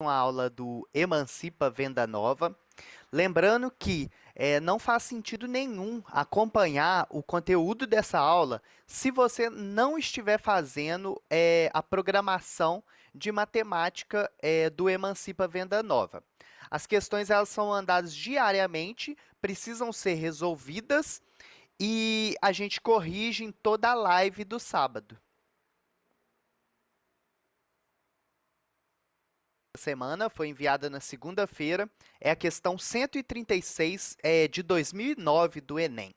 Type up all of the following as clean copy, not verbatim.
uma aula do Emancipa Venda Nova. Lembrando que não faz sentido nenhum acompanhar o conteúdo dessa aula se você não estiver fazendo a programação de matemática do Emancipa Venda Nova. As questões elas são mandadas diariamente, precisam ser resolvidas e a gente corrige em toda a live do sábado. Semana foi enviada na segunda-feira, é a questão 136 de 2009 do Enem.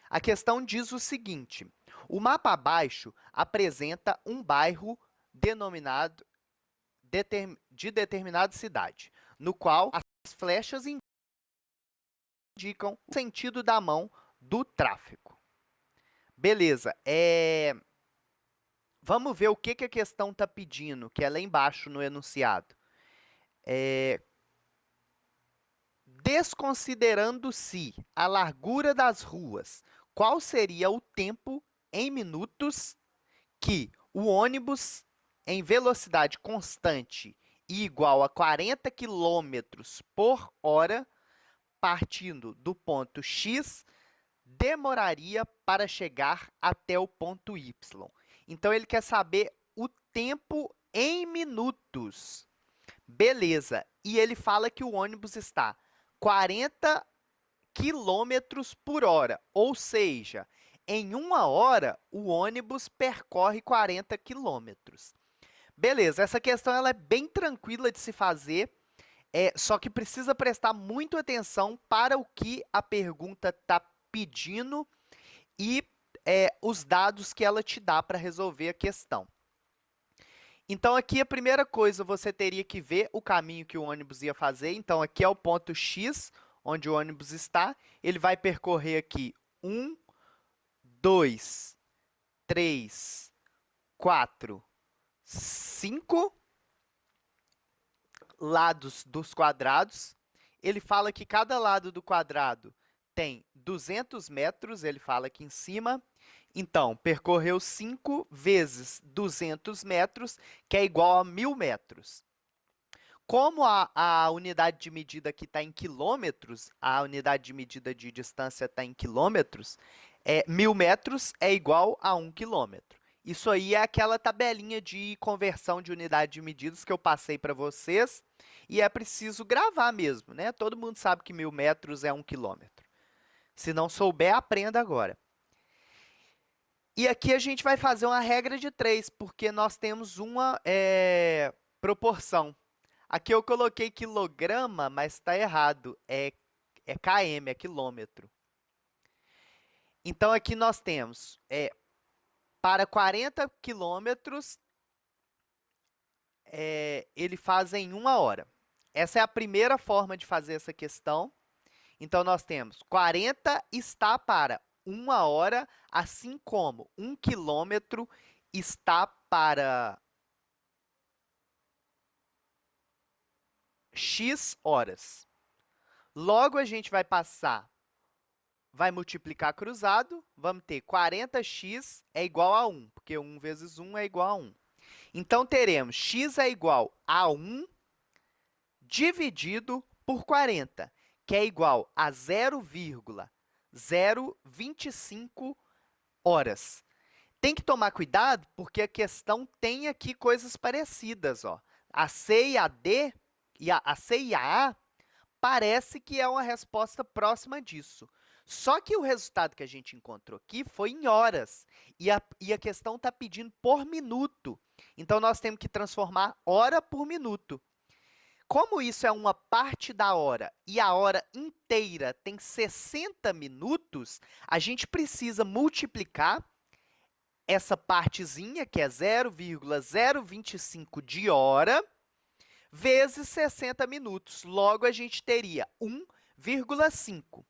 A questão diz o seguinte: o mapa abaixo apresenta um bairro denominado de determinada cidade, no qual as flechas indicam o sentido da mão do tráfego. Beleza, vamos ver o que a questão está pedindo, que é lá embaixo no enunciado. Desconsiderando-se a largura das ruas, qual seria o tempo em minutos que o ônibus em velocidade constante e igual a 40 km por hora, partindo do ponto X, demoraria para chegar até o ponto Y? Então, ele quer saber o tempo em minutos. Beleza. E ele fala que o ônibus está 40 quilômetros por hora, ou seja, em 1 hora o ônibus percorre 40 quilômetros. Beleza, essa questão ela é bem tranquila de se fazer, só que precisa prestar muito atenção para o que a pergunta está pedindo e os dados que ela te dá para resolver a questão. Então, aqui a primeira coisa, você teria que ver o caminho que o ônibus ia fazer. Então, aqui é o ponto X, onde o ônibus está. Ele vai percorrer aqui 1, 2, 3, 4, 5 lados dos quadrados. Ele fala que cada lado do quadrado tem 200 metros, ele fala aqui em cima. Então, percorreu 5 vezes 200 metros, que é igual a 1.000 metros. Como a unidade de medida aqui está em quilômetros, a unidade de medida de distância está em quilômetros, 1.000 metros é igual a 1 quilômetro. Isso aí é aquela tabelinha de conversão de unidade de medidas que eu passei para vocês, e é preciso gravar mesmo, né? Todo mundo sabe que 1.000 metros é 1 quilômetro. Se não souber, aprenda agora. E aqui a gente vai fazer uma regra de 3, porque nós temos uma proporção. Aqui eu coloquei quilograma, mas está errado. É km, é quilômetro. Então, aqui nós temos, para 40 quilômetros, ele faz em 1 hora. Essa é a primeira forma de fazer essa questão. Então, nós temos 40 está para 1 hora, assim como 1 quilômetro está para x horas. Logo, a gente vai multiplicar cruzado, vamos ter 40x é igual a 1, porque 1 vezes 1 é igual a 1. Então, teremos x é igual a 1 dividido por 40, que é igual a 0,025 horas. Tem que tomar cuidado, porque a questão tem aqui coisas parecidas. Ó. A C e a D, a C e a A, parece que é uma resposta próxima disso. Só que o resultado que a gente encontrou aqui foi em horas, e a questão está pedindo por minuto. Então, nós temos que transformar hora por minuto. Como isso é uma parte da hora e a hora inteira tem 60 minutos, a gente precisa multiplicar essa partezinha, que é 0,025 de hora, vezes 60 minutos. Logo, a gente teria 1,5.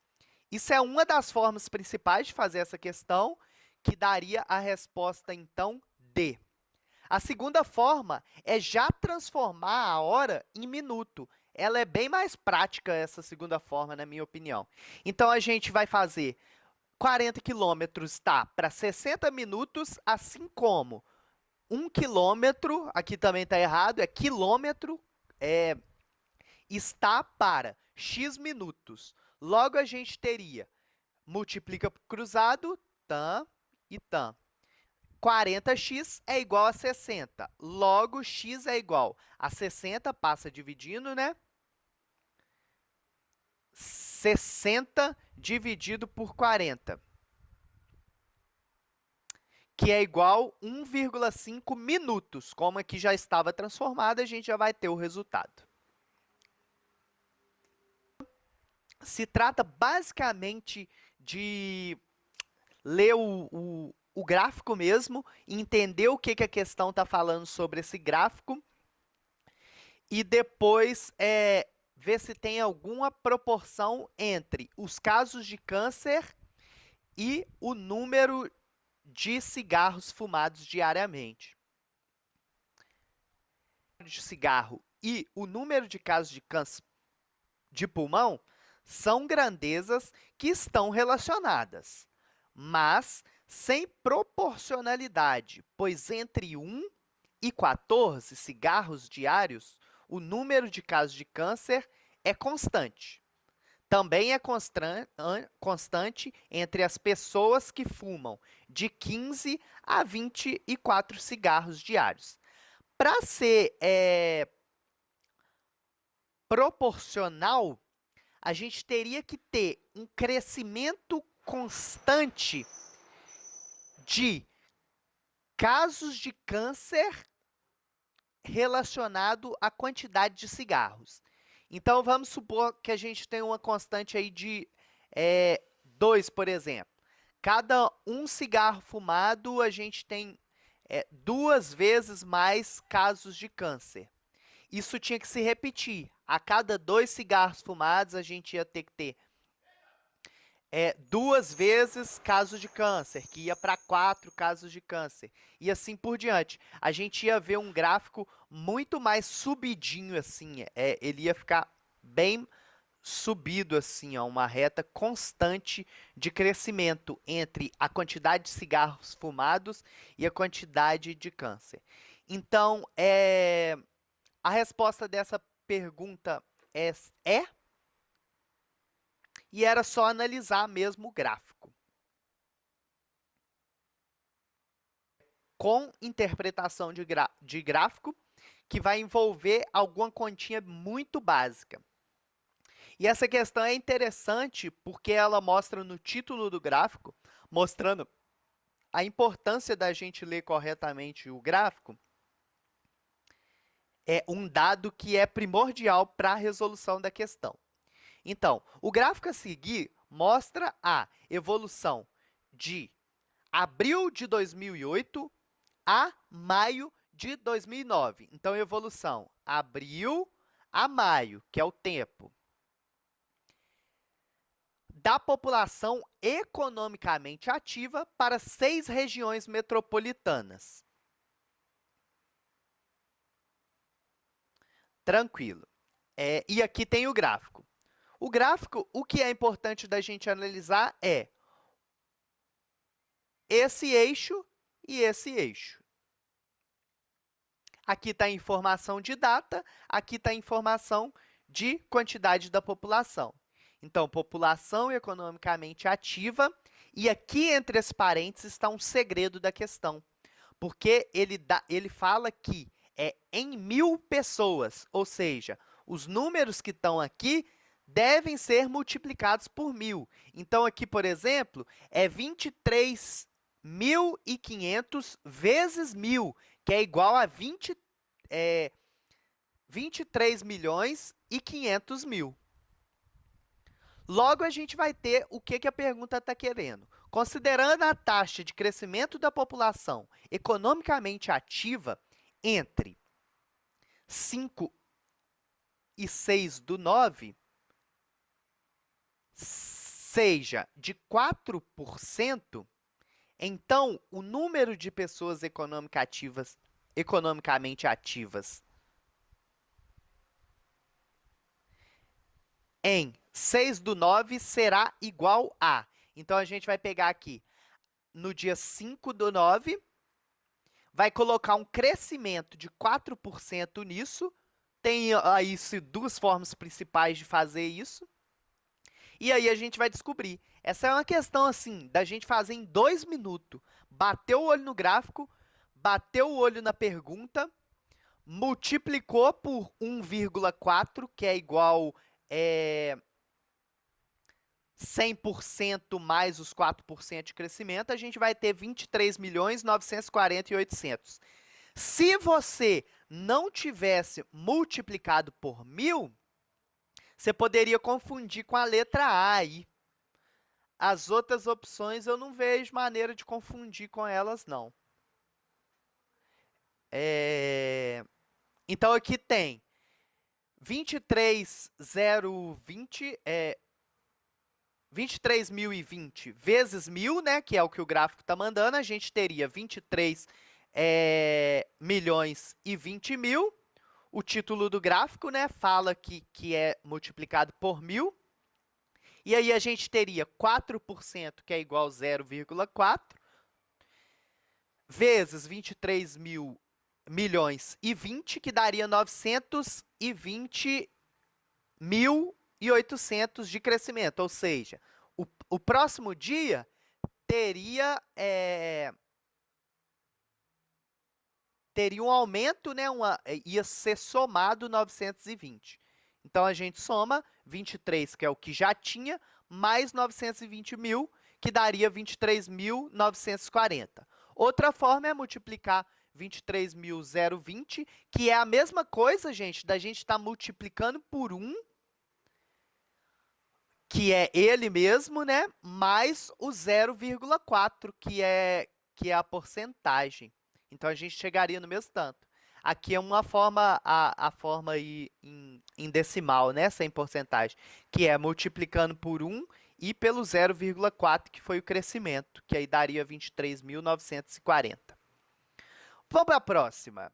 Isso é uma das formas principais de fazer essa questão, que daria a resposta, então, D. A segunda forma é já transformar a hora em minuto. Ela é bem mais prática, essa segunda forma, na minha opinião. Então, a gente vai fazer 40 quilômetros tá para 60 minutos, assim como 1 quilômetro, aqui também está errado, é quilômetro, está para x minutos. Logo, a gente teria, multiplica por cruzado, tan e tan. 40x é igual a 60. Logo, x é igual a 60, passa dividindo, né? 60 dividido por 40, que é igual a 1,5 minutos. Como aqui já estava transformado, a gente já vai ter o resultado. Se trata basicamente de ler o gráfico mesmo, entender o que a questão está falando sobre esse gráfico e depois ver se tem alguma proporção entre os casos de câncer e o número de cigarros fumados diariamente. De cigarro e o número de casos de câncer de pulmão são grandezas que estão relacionadas, mas sem proporcionalidade, pois entre 1 e 14 cigarros diários, o número de casos de câncer é constante. Também é constante entre as pessoas que fumam de 15 a 24 cigarros diários. Para ser proporcional, a gente teria que ter um crescimento constante de casos de câncer relacionado à quantidade de cigarros. Então, vamos supor que a gente tem uma constante aí de 2, por exemplo. Cada um cigarro fumado, a gente tem 2 vezes mais casos de câncer. Isso tinha que se repetir. A cada 2 cigarros fumados, a gente ia ter que ter 2 vezes casos de câncer, que ia para 4 casos de câncer, e assim por diante. A gente ia ver um gráfico muito mais subidinho, assim, ele ia ficar bem subido, assim, ó, uma reta constante de crescimento entre a quantidade de cigarros fumados e a quantidade de câncer. Então, a resposta dessa pergunta é e era só analisar mesmo o gráfico. Com interpretação de gráfico, que vai envolver alguma continha muito básica. E essa questão é interessante porque ela mostra no título do gráfico, mostrando a importância da gente ler corretamente o gráfico, é um dado que é primordial para a resolução da questão. Então, o gráfico a seguir mostra a evolução de abril de 2008 a maio de 2009. Então, evolução abril a maio, que é o tempo, da população economicamente ativa para 6 regiões metropolitanas. Tranquilo. E aqui tem o gráfico. O gráfico, o que é importante da gente analisar é esse eixo e esse eixo. Aqui está a informação de data, aqui está a informação de quantidade da população. Então, população economicamente ativa, e aqui entre esses parênteses está um segredo da questão, porque ele fala que é em 1.000 pessoas, ou seja, os números que estão aqui devem ser multiplicados por 1.000. Então, aqui, por exemplo, é 23.500 vezes 1.000, que é igual a 23.500.000. Logo, a gente vai ter o que a pergunta está querendo. Considerando a taxa de crescimento da população economicamente ativa entre 5 e 6 do 9, seja de 4%, então o número de pessoas economicamente ativas em 6 do 9 será igual a. Então, a gente vai pegar aqui no dia 5 do 9, vai colocar um crescimento de 4% nisso, Tem aí duas formas principais de fazer isso. E aí a gente vai descobrir. Essa é uma questão assim, da gente fazer em 2 minutos. Bateu o olho no gráfico, bateu o olho na pergunta, multiplicou por 1,4, que é igual 100% mais os 4% de crescimento, a gente vai ter 23.940.800. Se você não tivesse multiplicado por 1.000, você poderia confundir com a letra A aí. As outras opções eu não vejo maneira de confundir com elas, não. Então, aqui tem 23.020 vezes 1.000, né, que é o que o gráfico está mandando. A gente teria 23 milhões e 20 mil. O título do gráfico, né, fala que é multiplicado por 1.000. E aí a gente teria 4%, que é igual a 0,4, vezes 23 mil milhões e 20, que daria 920.800 de crescimento. Ou seja, o próximo dia teria um aumento, né? Ia ser somado 920. Então, a gente soma 23, que é o que já tinha, mais 920 mil, que daria 23.940. Outra forma é multiplicar 23.020, que é a mesma coisa, gente, da gente estar multiplicando por 1, que é ele mesmo, né? Mais o 0,4, que é a porcentagem. Então, a gente chegaria no mesmo tanto. Aqui é uma forma, a forma aí em decimal, né? Sem porcentagem, que é multiplicando por 1 e pelo 0,4, que foi o crescimento, que aí daria 23.940. Vamos para a próxima.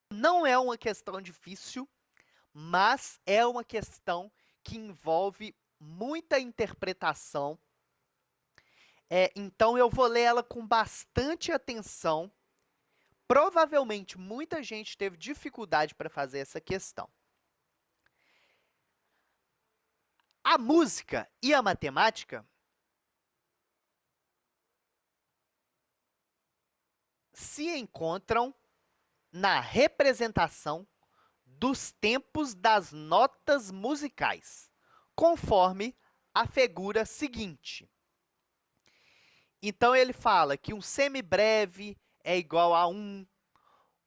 Não é uma questão difícil, mas é uma questão que envolve muita interpretação. Então, eu vou ler ela com bastante atenção. Provavelmente, muita gente teve dificuldade para fazer essa questão. A música e a matemática se encontram na representação dos tempos das notas musicais, conforme a figura seguinte. Então, ele fala que um semibreve é igual a 1,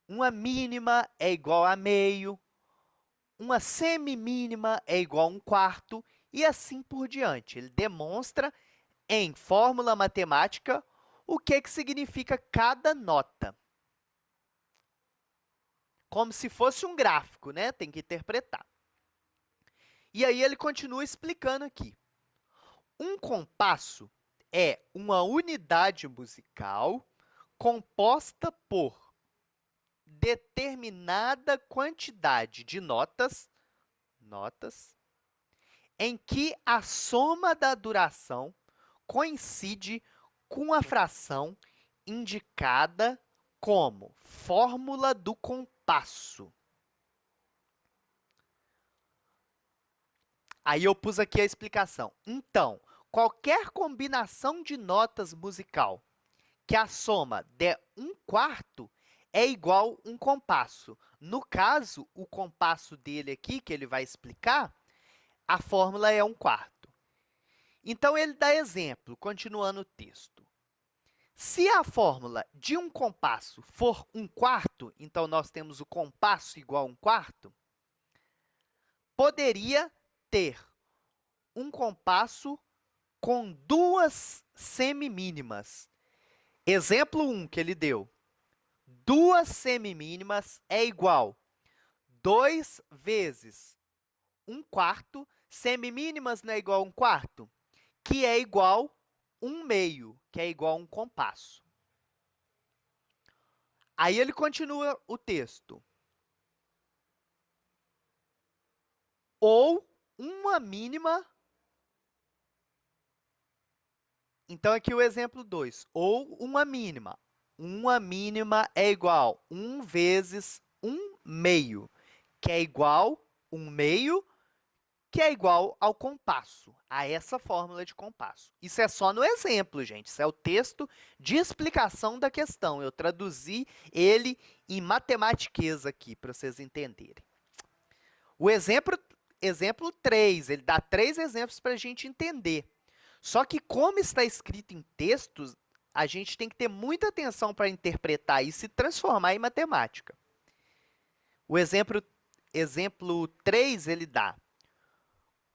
uma mínima é igual a meio, uma semimínima é igual a 1/4, e assim por diante. Ele demonstra em fórmula matemática o que significa cada nota. Como se fosse um gráfico, né? Tem que interpretar. E aí ele continua explicando aqui. Um compasso é uma unidade musical composta por determinada quantidade de notas, em que a soma da duração coincide com a fração indicada como fórmula do compasso. Aí eu pus aqui a explicação. Então, qualquer combinação de notas musical que a soma der 1/4 é igual um compasso. No caso, o compasso dele aqui, que ele vai explicar, a fórmula é 1/4. Então, ele dá exemplo, continuando o texto. Se a fórmula de um compasso for 1/4, então nós temos o compasso igual a 1/4, poderia ter um compasso com duas semimínimas. Exemplo 1 que ele deu. Duas semimínimas é igual 2 vezes 1/4. Semimínimas não é igual a 1/4? Que é igual 1/2, que é igual a um compasso. Aí ele continua o texto. Ou uma mínima. Então, aqui o exemplo 2. Ou uma mínima. Uma mínima é igual 1 vezes 1 meio, que é igual 1 meio, que é igual ao compasso, a essa fórmula de compasso. Isso é só no exemplo, gente. Isso é o texto de explicação da questão. Eu traduzi ele em matematiqueza aqui, para vocês entenderem. O exemplo 3, ele dá 3 exemplos para a gente entender. Só que como está escrito em textos, a gente tem que ter muita atenção para interpretar isso e transformar em matemática. O exemplo 3, ele dá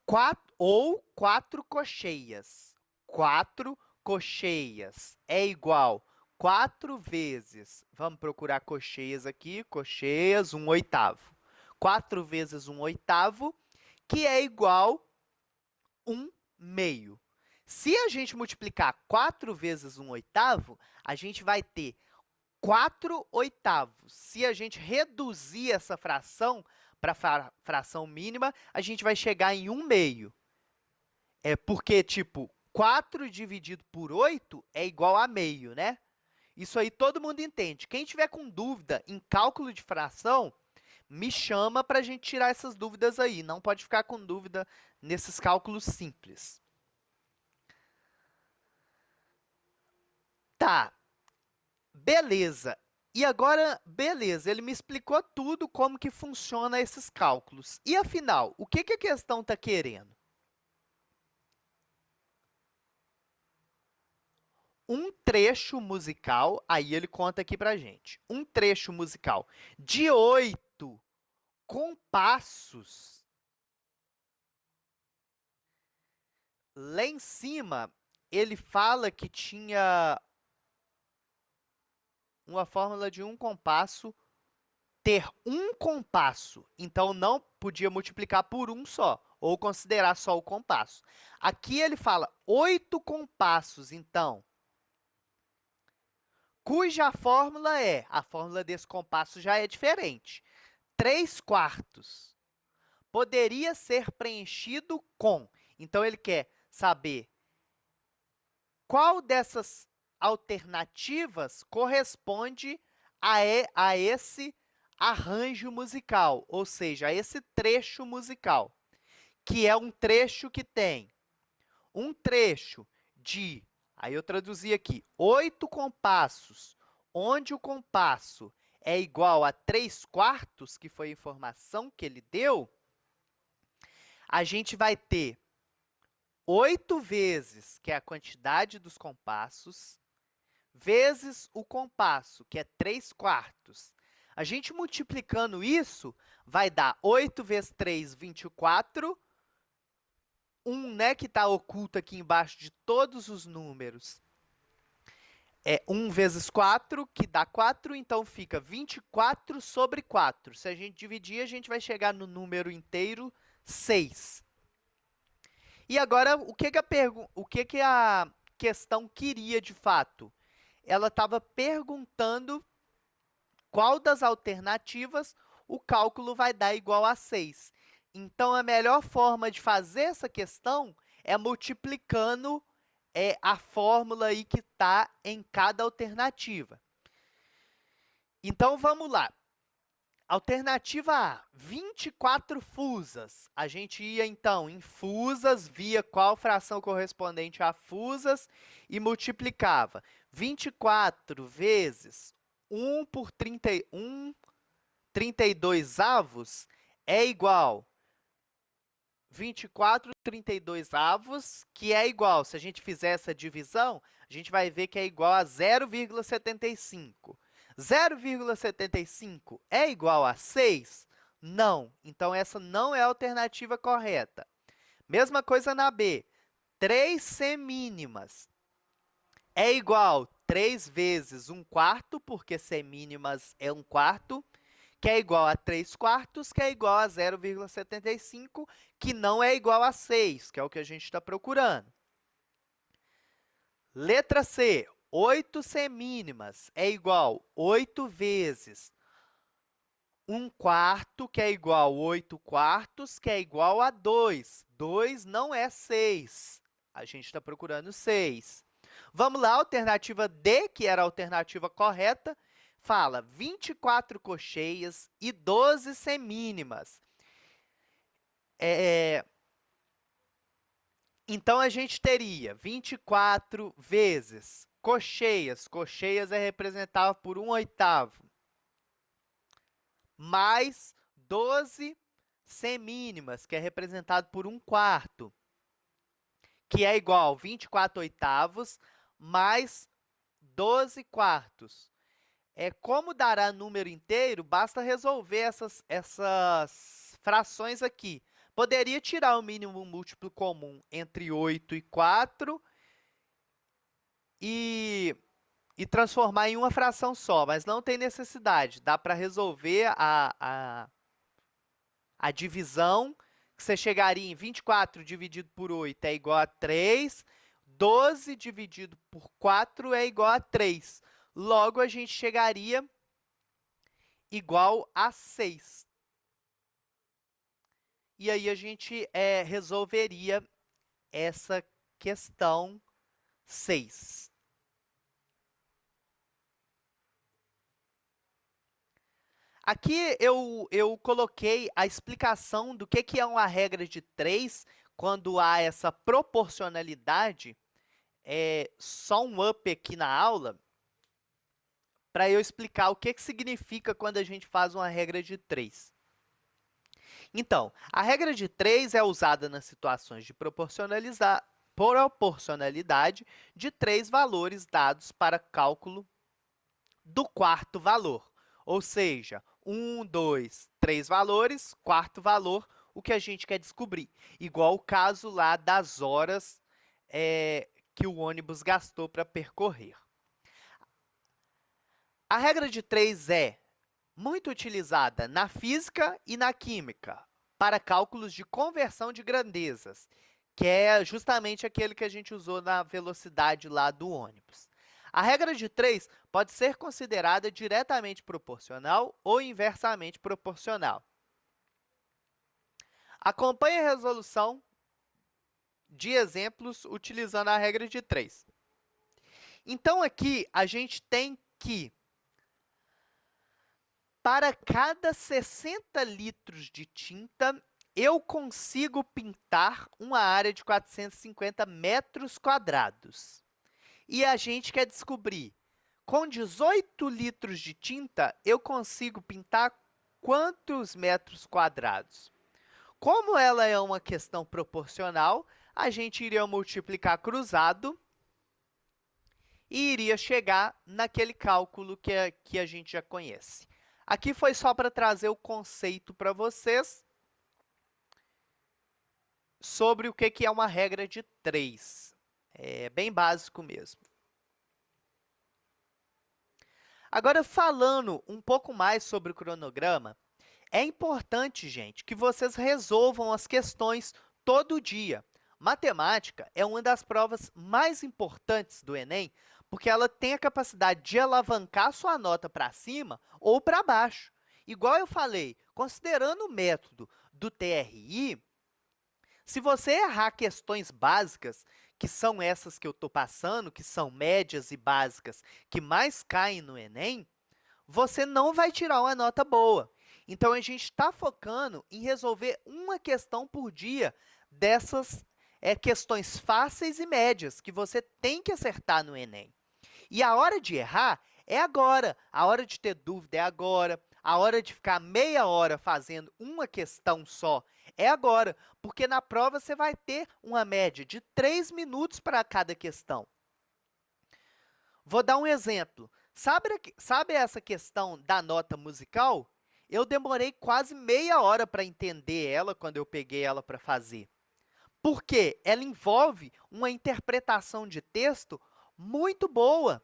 4 cocheias. 4 cocheias é igual 4 vezes, vamos procurar cocheias aqui, cocheias, 1/8. 4 vezes 1/8, que é igual 1 meio. Se a gente multiplicar 4 vezes 1/8, a gente vai ter 4/8. Se a gente reduzir essa fração para a fração mínima, a gente vai chegar em 1 meio. É porque, tipo, 4 dividido por 8 é igual a meio, né? Isso aí todo mundo entende. Quem tiver com dúvida em cálculo de fração, me chama para a gente tirar essas dúvidas aí. Não pode ficar com dúvida nesses cálculos simples. Tá, beleza. E agora, beleza, ele me explicou tudo como que funciona esses cálculos. E afinal, o que a questão está querendo? Um trecho musical, aí ele conta aqui pra gente. Um trecho musical de 8 compassos. Lá em cima, ele fala que tinha uma fórmula de um compasso ter um compasso. Então, não podia multiplicar por um só, ou considerar só o compasso. Aqui ele fala 8 compassos, então, cuja fórmula a fórmula desse compasso já é diferente. 3/4 poderia ser preenchido com. Então, ele quer saber qual dessas alternativas corresponde a esse arranjo musical, ou seja, a esse trecho musical, que é um trecho que tem um trecho de, aí eu traduzi aqui, 8 compassos, onde o compasso é igual a 3/4, que foi a informação que ele deu, a gente vai ter 8 vezes, que é a quantidade dos compassos, vezes o compasso, que é 3/4. A gente multiplicando isso, vai dar 8 vezes 3, 24. 1, né, que está oculto aqui embaixo de todos os números. É 1 vezes 4, que dá 4, então fica 24 sobre 4. Se a gente dividir, a gente vai chegar no número inteiro 6. E agora, o que a questão queria de fato? Ela estava perguntando qual das alternativas o cálculo vai dar igual a 6. Então, a melhor forma de fazer essa questão é multiplicando a fórmula aí que está em cada alternativa. Então, vamos lá. Alternativa A, 24 fusas. A gente ia, então, em fusas, via qual fração correspondente a fusas e multiplicava. 24 vezes 1 por 31, 32 avos, é igual 24 32 avos, que é igual, se a gente fizer essa divisão, a gente vai ver que é igual a 0,75. 0,75 é igual a 6? Não. Então, essa não é a alternativa correta. Mesma coisa na B. 3 semínimas é igual 3 vezes 1/4, porque semínimas é 1/4, que é igual a 3/4, que é igual a 0,75, que não é igual a 6, que é o que a gente está procurando. Letra C, 8 semínimas é igual 8 vezes 1/4, que é igual a 8/4, que é igual a 2. 2 não é 6. A gente está procurando 6. Vamos lá, alternativa D, que era a alternativa correta, fala 24 cocheias e 12 semínimas. Então, a gente teria 24 vezes cocheias. Cocheias é representada por 1/8, mais 12 semínimas, que é representado por 1/4, que é igual a 24/8 mais 12/4. Como dará número inteiro, basta resolver essas frações aqui. Poderia tirar o mínimo múltiplo comum entre 8 e 4 e transformar em uma fração só, mas não tem necessidade. Dá para resolver a divisão, que você chegaria em 24 dividido por 8 é igual a 3, 12 dividido por 4 é igual a 3. Logo, a gente chegaria igual a 6. E aí, a gente resolveria essa questão 6. Aqui eu coloquei a explicação do que é uma regra de 3 quando há essa proporcionalidade. Só um up aqui na aula para eu explicar o que significa quando a gente faz uma regra de 3. Então, a regra de 3 é usada nas situações de proporcionalidade de 3 valores dados para cálculo do quarto valor. Ou seja, 1, 2, 3 valores, quarto valor, o que a gente quer descobrir. Igual o caso lá das horas que o ônibus gastou para percorrer. A regra de 3 é muito utilizada na física e na química para cálculos de conversão de grandezas, que é justamente aquele que a gente usou na velocidade lá do ônibus. A regra de 3 pode ser considerada diretamente proporcional ou inversamente proporcional. Acompanhe a resolução de exemplos utilizando a regra de 3. Então, aqui, a gente tem que, para cada 60 litros de tinta, eu consigo pintar uma área de 450 metros quadrados. E a gente quer descobrir, com 18 litros de tinta, eu consigo pintar quantos metros quadrados? Como ela é uma questão proporcional, a gente iria multiplicar cruzado e iria chegar naquele cálculo que a gente já conhece. Aqui foi só para trazer o conceito para vocês sobre o que é uma regra de 3. É bem básico mesmo. Agora, falando um pouco mais sobre o cronograma, é importante, gente, que vocês resolvam as questões todo dia. Matemática é uma das provas mais importantes do Enem, porque ela tem a capacidade de alavancar sua nota para cima ou para baixo. Igual eu falei, considerando o método do TRI, se você errar questões básicas, que são essas que eu estou passando, que são médias e básicas, que mais caem no Enem, você não vai tirar uma nota boa. Então, a gente está focando em resolver uma questão por dia dessas questões fáceis e médias que você tem que acertar no Enem. E a hora de errar é agora, a hora de ter dúvida é agora, a hora de ficar meia hora fazendo uma questão só é agora, porque na prova você vai ter uma média de 3 minutos para cada questão. Vou dar um exemplo. Sabe essa questão da nota musical? Eu demorei quase meia hora para entender ela quando eu peguei ela para fazer. Por quê? Ela envolve uma interpretação de texto muito boa.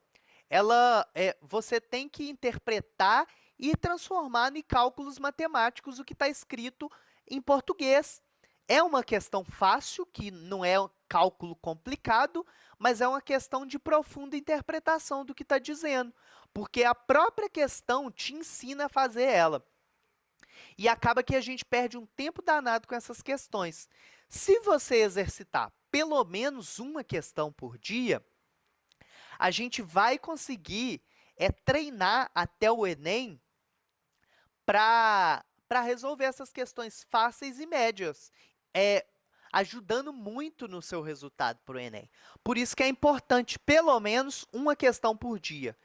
Você tem que interpretar e transformar em cálculos matemáticos o que está escrito em português. É uma questão fácil, que não é um cálculo complicado, mas é uma questão de profunda interpretação do que está dizendo, porque a própria questão te ensina a fazer ela. E acaba que a gente perde um tempo danado com essas questões. Se você exercitar pelo menos uma questão por dia, a gente vai conseguir treinar até o Enem para resolver essas questões fáceis e médias, é, ajudando muito no seu resultado para o Enem. Por isso que é importante, pelo menos, uma questão por dia.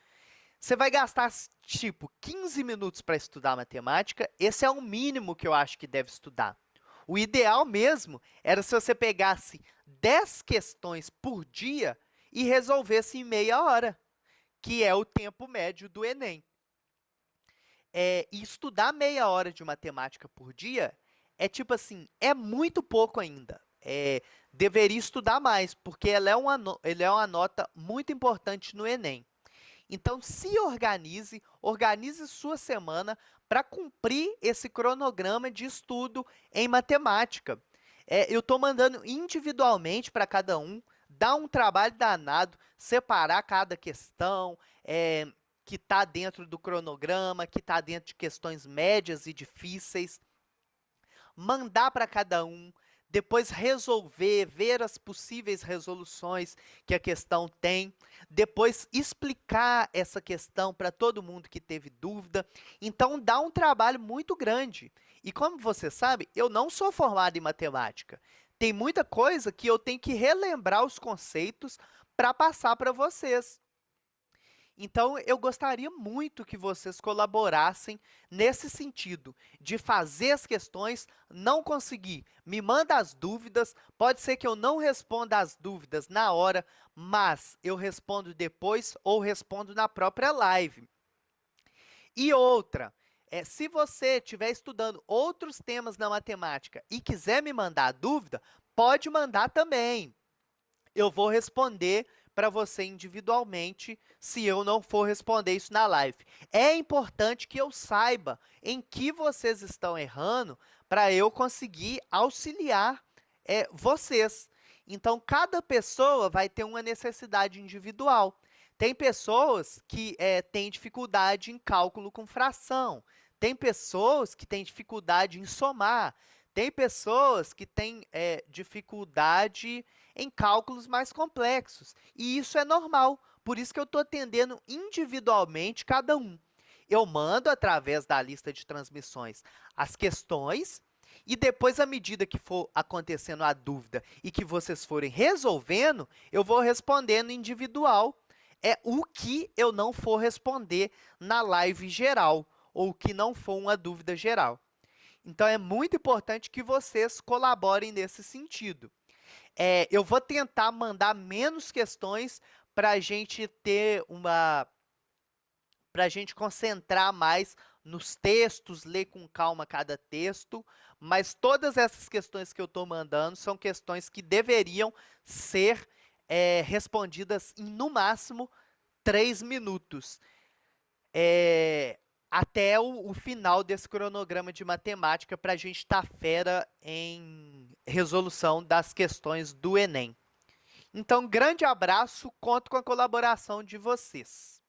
Você vai gastar, tipo, 15 minutos para estudar matemática, esse é o mínimo que eu acho que deve estudar. O ideal mesmo era se você pegasse 10 questões por dia e resolvesse em meia hora, que é o tempo médio do Enem. E estudar meia hora de matemática por dia é tipo assim, é muito pouco ainda. Deveria estudar mais, porque ele é uma nota muito importante no Enem. Então, se organize, organize sua semana para cumprir esse cronograma de estudo em matemática. Eu estou mandando individualmente para cada um, dar um trabalho danado, separar cada questão, que está dentro do cronograma, que está dentro de questões médias e difíceis, mandar para cada um, depois resolver, ver as possíveis resoluções que a questão tem, depois explicar essa questão para todo mundo que teve dúvida. Então, dá um trabalho muito grande. E como você sabe, eu não sou formado em matemática. Tem muita coisa que eu tenho que relembrar os conceitos para passar para vocês. Então, eu gostaria muito que vocês colaborassem nesse sentido, de fazer as questões, não conseguir, me manda as dúvidas, pode ser que eu não responda as dúvidas na hora, mas eu respondo depois ou respondo na própria live. E outra, se você estiver estudando outros temas na matemática e quiser me mandar dúvida, pode mandar também. Eu vou responder para você individualmente, se eu não for responder isso na live. É importante que eu saiba em que vocês estão errando para eu conseguir auxiliar vocês. Então, cada pessoa vai ter uma necessidade individual. Tem pessoas que têm dificuldade em cálculo com fração. Tem pessoas que têm dificuldade em somar. Tem pessoas que têm dificuldade em cálculos mais complexos. E isso é normal. Por isso que eu estou atendendo individualmente cada um. Eu mando, através da lista de transmissões, as questões e depois, à medida que for acontecendo a dúvida e que vocês forem resolvendo, eu vou respondendo individual o que eu não for responder na live geral ou o que não for uma dúvida geral. Então, é muito importante que vocês colaborem nesse sentido. Eu vou tentar mandar menos questões para a gente ter para a gente concentrar mais nos textos, ler com calma cada texto, mas todas essas questões que eu estou mandando são questões que deveriam ser respondidas em, no máximo, 3 minutos. Até o final desse cronograma de matemática para a gente estar fera em resolução das questões do Enem. Então, grande abraço, conto com a colaboração de vocês.